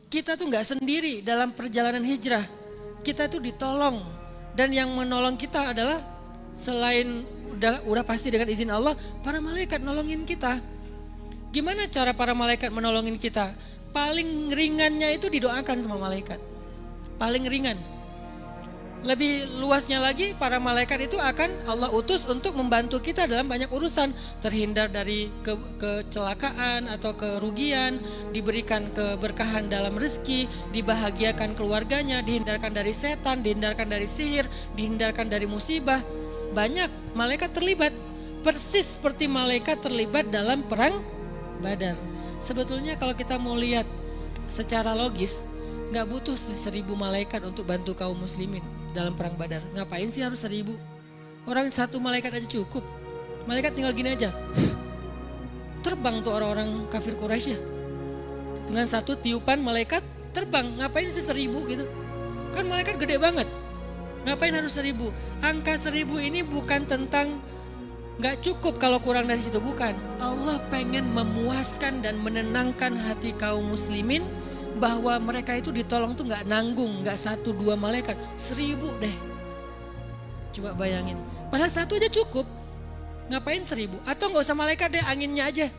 Kita tuh nggak sendiri dalam perjalanan hijrah. Kita tuh ditolong. Dan yang menolong kita adalah selain udah pasti dengan izin Allah, para malaikat nolongin kita. Gimana cara para malaikat menolongin kita? Paling ringannya itu didoakan sama malaikat. Paling ringan. Lebih luasnya lagi, para malaikat itu akan Allah utus untuk membantu kita dalam banyak urusan. Terhindar dari kecelakaan atau kerugian, diberikan keberkahan dalam rezeki, dibahagiakan keluarganya, dihindarkan dari setan, dihindarkan dari sihir, dihindarkan dari musibah. Banyak malaikat terlibat. Persis seperti malaikat terlibat dalam perang Badar. Sebetulnya kalau kita mau lihat secara logis, gak butuh 1000 malaikat untuk bantu kaum muslimin dalam perang Badar. Ngapain sih harus 1000? Orang satu malaikat aja cukup. Malaikat tinggal gini aja. Terbang tuh orang-orang kafir Quraisy ya. Dengan satu tiupan malaikat terbang. Ngapain sih 1000 gitu? Kan malaikat gede banget. Ngapain harus 1000? Angka 1000 ini bukan tentang gak cukup kalau kurang dari situ, bukan. Allah pengen memuaskan dan menenangkan hati kaum muslimin bahwa mereka itu ditolong tuh gak nanggung, gak 1-2 malaikat, 1000 deh. Coba bayangin, padahal satu aja cukup. Ngapain 1000? Atau gak usah malaikat deh, anginnya aja.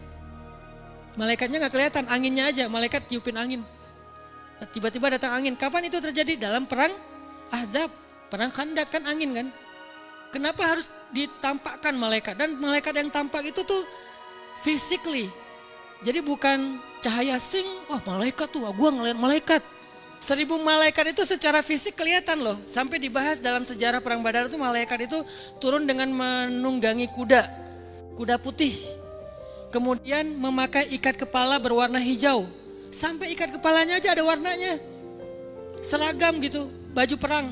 Malaikatnya gak kelihatan, anginnya aja, malaikat tiupin angin. Tiba-tiba datang angin. Kapan itu terjadi? Dalam perang Ahzab, perang Khandaq kan angin kan. Kenapa harus ditampakkan malaikat? Dan malaikat yang tampak itu tuh physically. Jadi bukan cahaya sing, malaikat tuh, gua ngeliat malaikat. 1000 malaikat itu secara fisik kelihatan loh. Sampai dibahas dalam sejarah perang Badar itu malaikat itu turun dengan menunggangi kuda putih. Kemudian memakai ikat kepala berwarna hijau. Sampai ikat kepalanya aja ada warnanya. Seragam gitu, baju perang.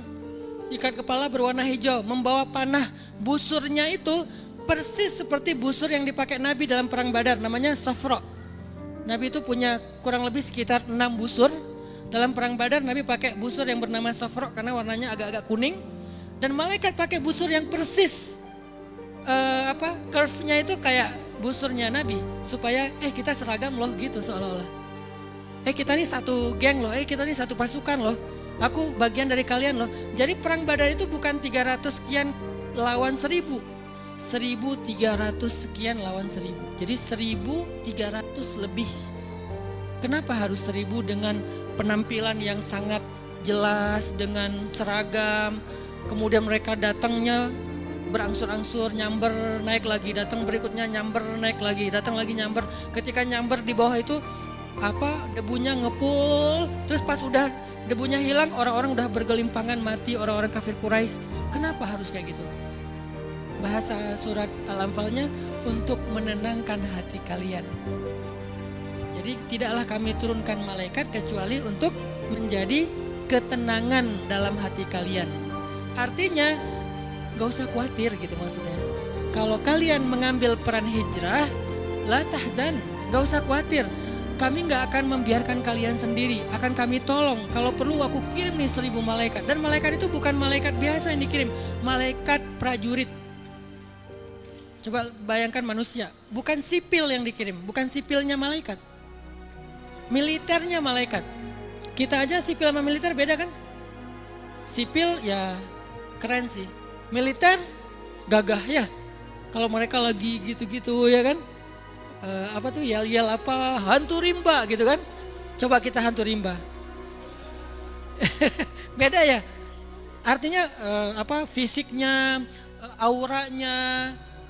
Ikat kepala berwarna hijau, membawa panah. Busurnya itu persis seperti busur yang dipakai Nabi dalam perang Badar, namanya safra. Nabi itu punya kurang lebih sekitar 6 busur. Dalam perang Badar Nabi pakai busur yang bernama safra karena warnanya agak-agak kuning. Dan malaikat pakai busur yang persis curve-nya itu kayak busurnya Nabi. Supaya kita seragam loh gitu seolah-olah. Kita nih satu geng loh, kita nih satu pasukan loh. Aku bagian dari kalian loh. Jadi perang Badar itu bukan 300 sekian lawan 1000. 1300 sekian lawan 1000. Jadi 1300 lebih. Kenapa harus 1000 dengan penampilan yang sangat jelas, dengan seragam. Kemudian mereka datangnya berangsur-angsur, nyamber, naik lagi, datang berikutnya nyamber, naik lagi, datang lagi nyamber. Ketika nyamber di bawah itu debunya ngepul, terus pas udah debunya hilang, orang-orang udah bergelimpangan mati, orang-orang kafir Quraisy. Kenapa harus kayak gitu? Bahasa surat Al-Anfalnya untuk menenangkan hati kalian. Jadi tidaklah kami turunkan malaikat kecuali untuk menjadi ketenangan dalam hati kalian. Artinya gak usah khawatir gitu maksudnya. Kalau kalian mengambil peran hijrah, la tahzan, gak usah khawatir. Kami gak akan membiarkan kalian sendiri, akan kami tolong. Kalau perlu aku kirim nih 1000 malaikat. Dan malaikat itu bukan malaikat biasa yang dikirim, malaikat prajurit. Coba bayangkan manusia, bukan sipil yang dikirim, bukan sipilnya malaikat. Militernya malaikat. Kita aja sipil sama militer beda kan? Sipil ya keren sih. Militer gagah ya. Kalau mereka lagi gitu-gitu ya kan? Yel-yel hantu rimba gitu kan? Coba kita hantu rimba. Beda ya. Artinya fisiknya, auranya,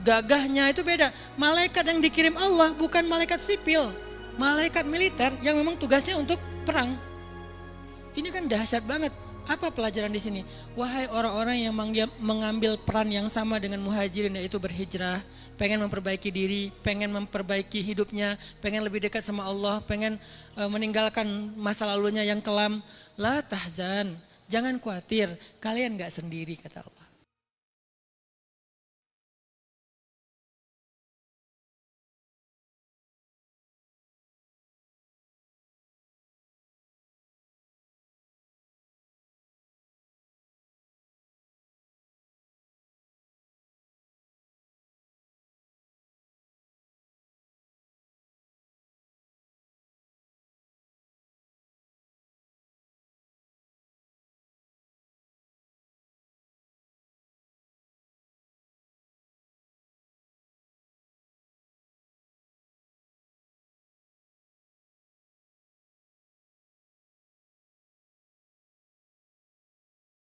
gagahnya itu beda. Malaikat yang dikirim Allah bukan malaikat sipil, malaikat militer yang memang tugasnya untuk perang. Ini kan dahsyat banget. Apa pelajaran di sini? Wahai orang-orang yang mengambil peran yang sama dengan muhajirin, yaitu berhijrah, pengen memperbaiki diri, pengen memperbaiki hidupnya, pengen lebih dekat sama Allah, pengen meninggalkan masa lalunya yang kelam. La tahzan, jangan khawatir, kalian gak sendiri kata Allah.